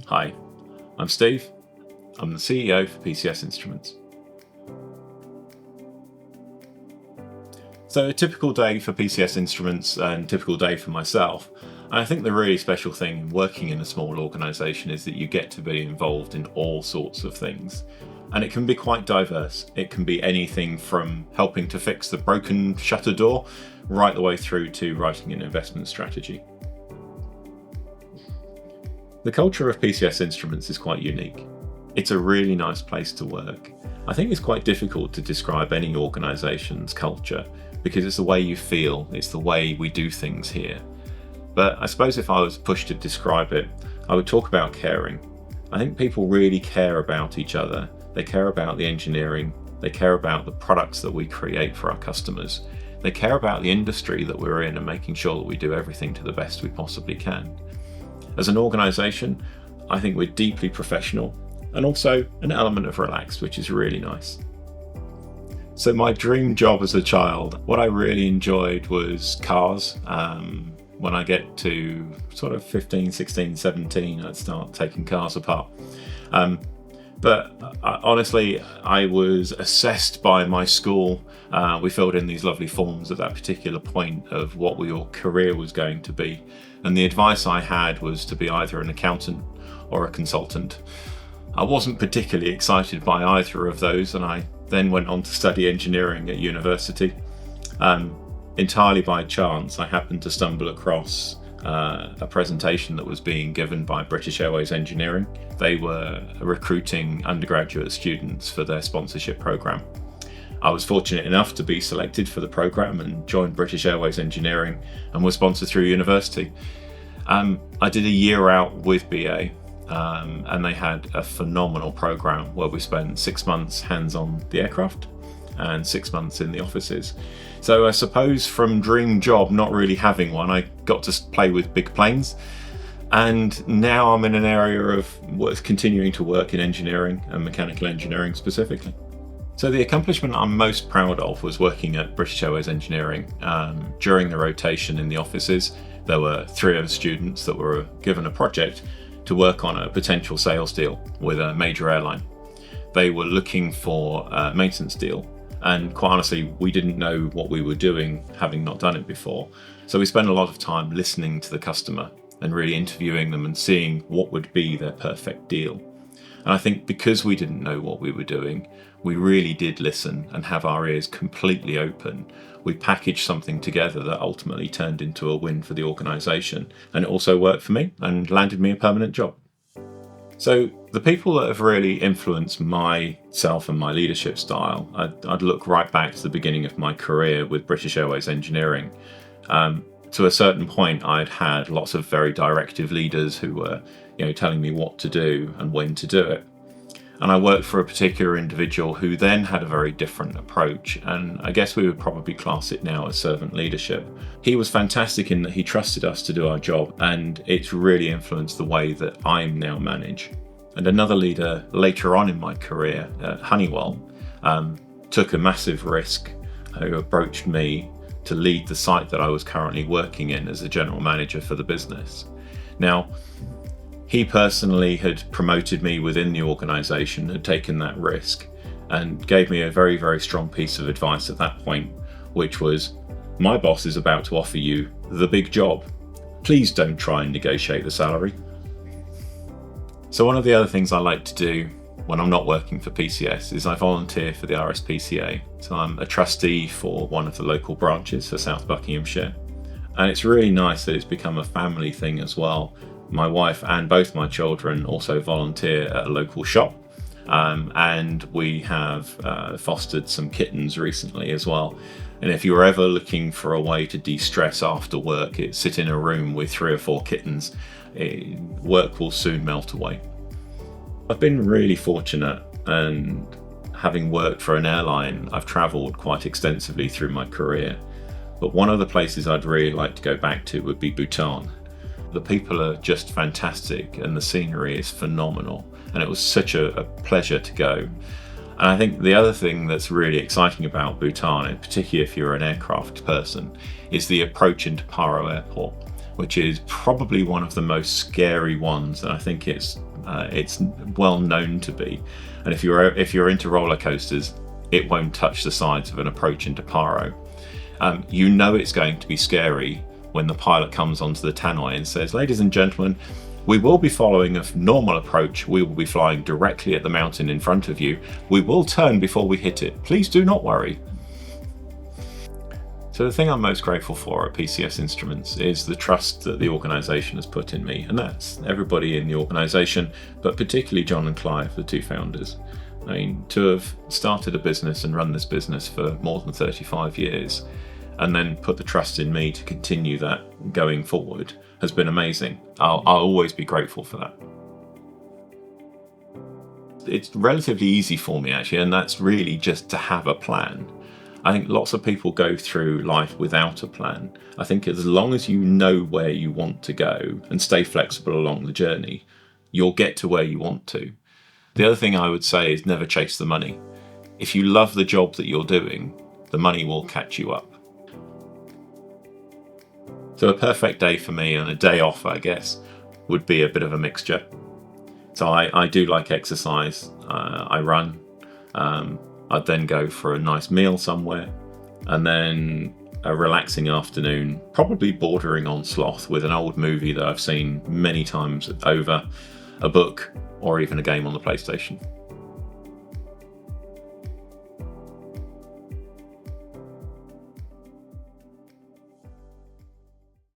Hi, I'm Steve. I'm the CEO for PCS Instruments. So a typical day for PCS Instruments and typical day for myself, and I think the really special thing in working in a small organisation is that you get to be involved in all sorts of things. And it can be quite diverse. It can be anything from helping to fix the broken shutter door right the way through to writing an investment strategy. The culture of PCS Instruments is quite unique. It's a really nice place to work. I think it's quite difficult to describe any organisation's culture because it's the way you feel, it's the way we do things here. But I suppose if I was pushed to describe it, I would talk about caring. I think people really care about each other. They care about the engineering. They care about the products that we create for our customers. They care about the industry that we're in and making sure that we do everything to the best we possibly can. As an organisation, I think we're deeply professional and also an element of relaxed, which is really nice. So my dream job as a child, what I really enjoyed was cars. When I get to sort of 15, 16, 17, I'd start taking cars apart. But honestly, I was assessed by my school. We filled in these lovely forms at that particular point of what your career was going to be. And the advice I had was to be either an accountant or a consultant. I wasn't particularly excited by either of those, and I then went on to study engineering at university. Entirely by chance, I happened to stumble across a presentation that was being given by British Airways Engineering. They were recruiting undergraduate students for their sponsorship program. I was fortunate enough to be selected for the program and joined British Airways Engineering and was sponsored through university. I did a year out with BA, and they had a phenomenal program where we spent 6 months hands on the aircraft and 6 months in the offices. So I suppose from dream job not really having one, I got to play with big planes, and now I'm in an area of continuing to work in engineering and mechanical engineering specifically. So the accomplishment I'm most proud of was working at British Airways Engineering. During the rotation in the offices, there were 3 of the students that were given a project to work on a potential sales deal with a major airline. They were looking for a maintenance deal, and quite honestly, we didn't know what we were doing, having not done it before. So we spent a lot of time listening to the customer and really interviewing them and seeing what would be their perfect deal. And I think because we didn't know what we were doing, we really did listen and have our ears completely open. We packaged something together that ultimately turned into a win for the organisation, and it also worked for me and landed me a permanent job. So the people that have really influenced myself and my leadership style, I'd look right back to the beginning of my career with British Airways Engineering. To a certain point, I'd had lots of very directive leaders who were, telling me what to do and when to do it. And I worked for a particular individual who then had a very different approach, and I guess we would probably class it now as servant leadership. He was fantastic in that he trusted us to do our job, and it's really influenced the way that I now manage. And another leader later on in my career at Honeywell took a massive risk, who approached me to lead the site that I was currently working in as a general manager for the business. Now, he personally had promoted me within the organisation, had taken that risk, and gave me a very, very strong piece of advice at that point, which was, my boss is about to offer you the big job. Please don't try and negotiate the salary. So one of the other things I like to do when I'm not working for PCS is I volunteer for the RSPCA. So I'm a trustee for one of the local branches for South Buckinghamshire. And it's really nice that it's become a family thing as well. My wife and both my children also volunteer at a local shop, and we have fostered some kittens recently as well. And if you're ever looking for a way to de-stress after work, it's sit in a room with 3 or 4 kittens. Work will soon melt away. I've been really fortunate, and having worked for an airline, I've travelled quite extensively through my career. But one of the places I'd really like to go back to would be Bhutan. The people are just fantastic and the scenery is phenomenal, and it was such a pleasure to go. And I think the other thing that's really exciting about Bhutan, and particularly if you're an aircraft person, is the approach into Paro Airport, which is probably one of the most scary ones, and I think it's well known to be. And if you're into roller coasters, it won't touch the sides of an approach into Paro. You know it's going to be scary when the pilot comes onto the tannoy and says, "Ladies and gentlemen, we will be following a normal approach. We will be flying directly at the mountain in front of you. We will turn before we hit it. Please do not worry." So the thing I'm most grateful for at PCS Instruments is the trust that the organisation has put in me, and that's everybody in the organisation, but particularly John and Clive, the two founders. I mean, to have started a business and run this business for more than 35 years, and then put the trust in me to continue that going forward, has been amazing. I'll always be grateful for that. It's relatively easy for me, actually, and that's really just to have a plan. I think lots of people go through life without a plan. I think as long as you know where you want to go and stay flexible along the journey, you'll get to where you want to. The other thing I would say is never chase the money. If you love the job that you're doing, the money will catch you up. So a perfect day for me, and a day off, I guess, would be a bit of a mixture. So I do like exercise. I run. I'd then go for a nice meal somewhere, and then a relaxing afternoon, probably bordering on sloth, with an old movie that I've seen many times over, a book, or even a game on the PlayStation.